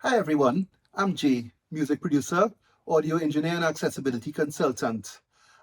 Hi everyone, I'm Jay, music producer, audio engineer, and accessibility consultant.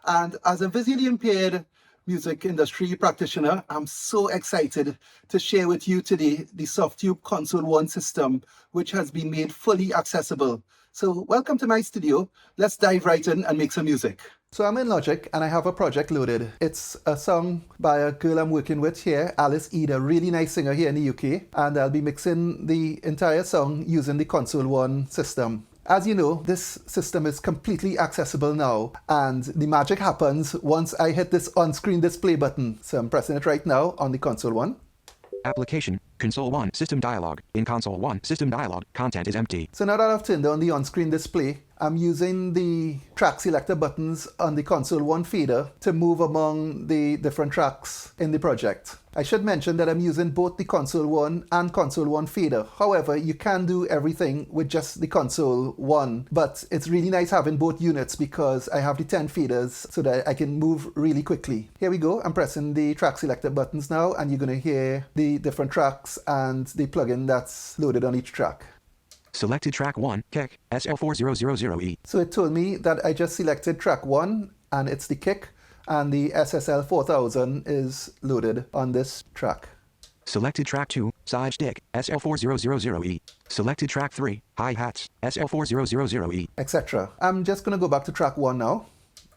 And as a visually impaired music industry practitioner, I'm so excited to share with you today the Softube Console 1 system, which has been made fully accessible. So welcome to my studio. Let's dive right in and make some music. So I'm in Logic and I have a project loaded. It's a song by a girl I'm working with here, Alice Eid, a really nice singer here in the UK. And I'll be mixing the entire song using the Console 1 system. As you know, this system is completely accessible now, and the magic happens once I hit this on-screen display button. So I'm pressing it right now on the Console 1. Application, Console 1, System Dialog. In Console 1, System Dialog, content is empty. So now that I've turned on the on-screen display, I'm using the track selector buttons on the Console 1 feeder to move among the different tracks in the project. I should mention that I'm using both the Console 1 and Console 1 feeder. However, you can do everything with just the Console 1, but it's really nice having both units because I have the 10 feeders so that I can move really quickly. Here we go. I'm pressing the track selector buttons now, and you're going to hear the different tracks and the plugin that's loaded on each track. Selected track 1, kick, SL4000E. So it told me that I just selected track 1 and it's the kick, and the SSL 4000 is loaded on this track. Selected track 2, side stick, SL4000E. Selected track 3, hi-hats, SL4000E. Etc. I'm just going to go back to track 1 now.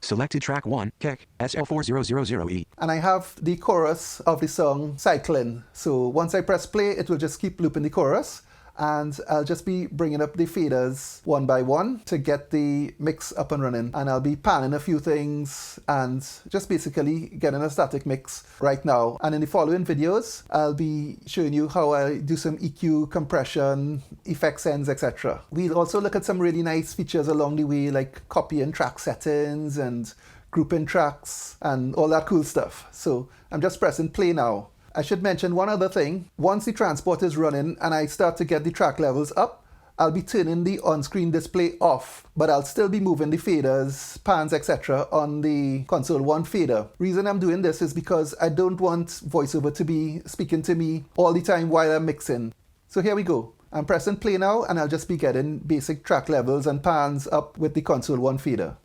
Selected track 1, kick, SL4000E. And I have the chorus of the song cycling. So once I press play, it will just keep looping the chorus. And I'll just be bringing up the faders one by one to get the mix up and running. And I'll be panning a few things and just basically getting a static mix right now. And in the following videos, I'll be showing you how I do some EQ, compression, effect sends, etc. We'll also look at some really nice features along the way, like copying track settings and grouping tracks and all that cool stuff. So I'm just pressing play now. I should mention one other thing. Once the transport is running and I start to get the track levels up, I'll be turning the on-screen display off, but I'll still be moving the faders, pans, etc. on the Console 1 fader. Reason I'm doing this is because I don't want VoiceOver to be speaking to me all the time while I'm mixing. So here we go. I'm pressing play now, and I'll just be getting basic track levels and pans up with the Console 1 fader.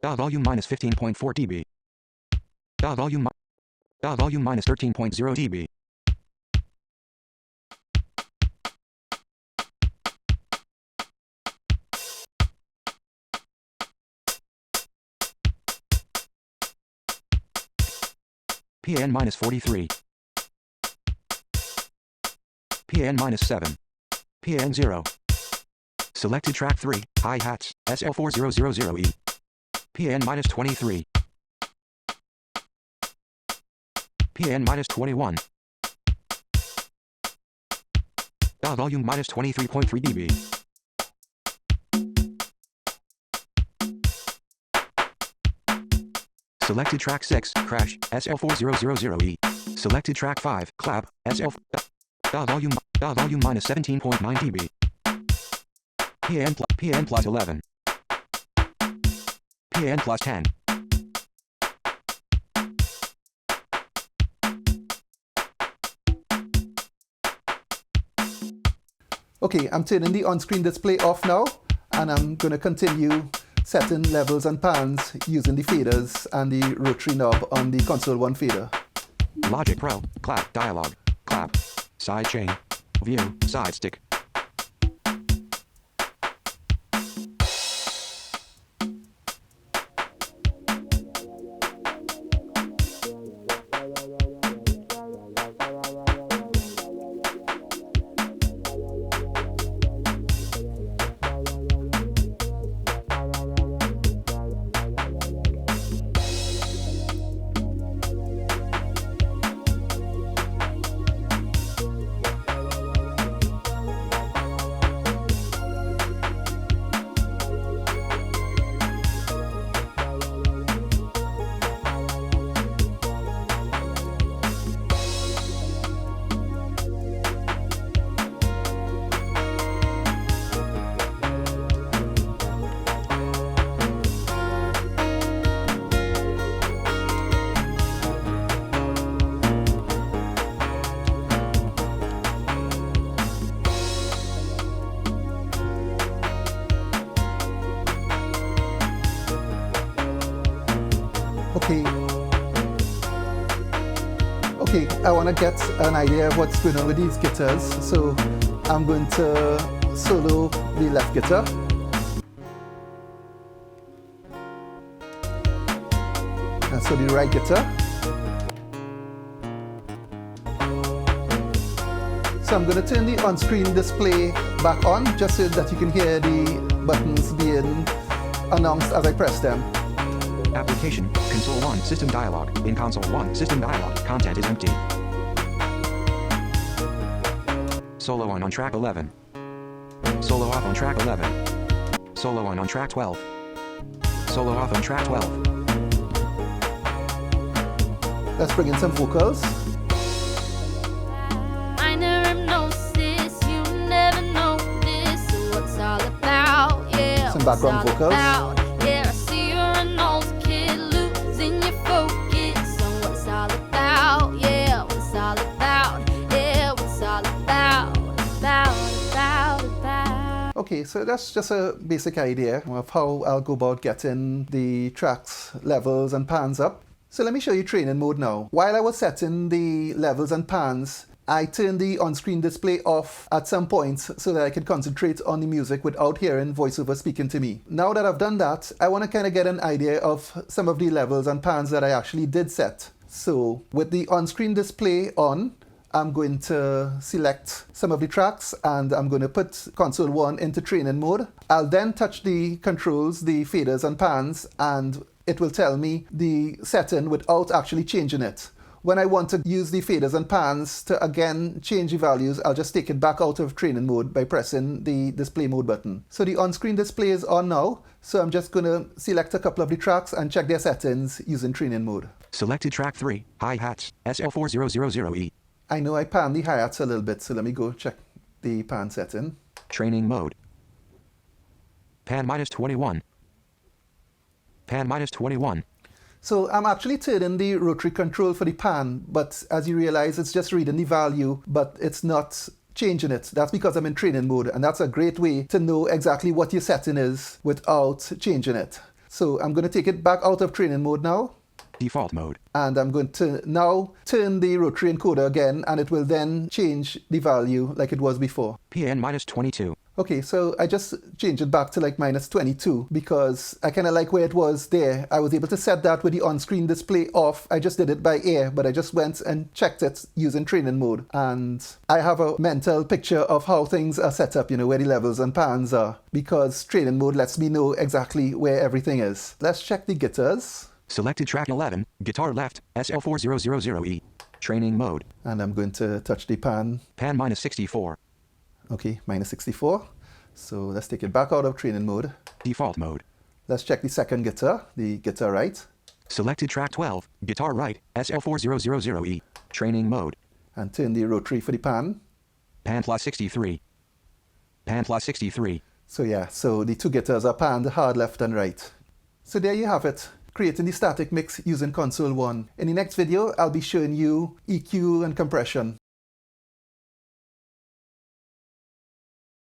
Volume minus 15.4 dB. Volume minus 13.0 dB. PN minus 43. PN minus 7. PN 0. Selected track 3, hi-hats, SL4000E. PN minus 23. PN minus 21. Volume minus 23.3 dB. Selected track 6, crash, SL4000E. Selected track 5, clap, SL. Volume minus 17.9 dB. PN plus 11. PN plus 10. Okay, I'm turning the on-screen display off now, and I'm going to continue setting levels and pans using the faders and the rotary knob on the Console 1 fader. Logic Pro, clap, dialog, clap, side chain, view, side stick. Okay, I want to get an idea of what's going on with these guitars, so I'm going to solo the left guitar. And so the right guitar. So I'm going to turn the on-screen display back on just so that you can hear the buttons being announced as I press them. Application, Console 1, System Dialog. In Console 1, System Dialog, content is empty. Solo on track 11. Solo off on track 11. Solo on track 12. Solo off on track 12. Let's bring in some vocals. I never hypnosis, you never know this. What's all about? Yeah, Some background vocals. Yeah, I see you're an old kid losing your focus on what's all about. Yeah, what's all about? Yeah, what's all about? About. Okay, so that's just a basic idea of how I'll go about getting the tracks, levels, and pans up. So let me show you training mode now. While I was setting the levels and pans, I turned the on-screen display off at some points so that I could concentrate on the music without hearing voiceover speaking to me. Now that I've done that, I want to kind of get an idea of some of the levels and pans that I actually did set. So with the on-screen display on, I'm going to select some of the tracks and I'm going to put console 1 into training mode. I'll then touch the controls, the faders and pans, and it will tell me the setting without actually changing it. When I want to use the faders and pans to again change the values, I'll just take it back out of training mode by pressing the display mode button. So the on-screen display is on now, so I'm just going to select a couple of the tracks and check their settings using training mode. Selected track 3, hi-hats, SL4000E. I know I panned the hi-hats a little bit, so let me go check the pan setting. Training mode. Pan -21. Pan -21. So I'm actually turning the rotary control for the pan, but as you realize, it's just reading the value, but it's not changing it. That's because I'm in training mode, and that's a great way to know exactly what your setting is without changing it. So I'm going to take it back out of training mode now. Default mode. And I'm going to now turn the rotary encoder again, and it will then change the value like it was before. PN -22. Okay, so I just changed it back to like -22 because I kind of like where it was there. I was able to set that with the on-screen display off. I just did it by ear, but I just went and checked it using training mode. And I have a mental picture of how things are set up, you know, where the levels and pans are, because training mode lets me know exactly where everything is. Let's check the guitars. Selected track 11, guitar left, SL4000E. Training mode. And I'm going to touch the pan. Pan -64. Okay, -64. So let's take it back out of training mode. Default mode. Let's check the second guitar, the guitar right. Selected track 12, guitar right, SL4000E. Training mode. And turn the rotary for the pan. Pan +63. Pan +63. So yeah, so the two guitars are panned hard left and right. So there you have it, creating the static mix using console 1. In the next video, I'll be showing you EQ and compression.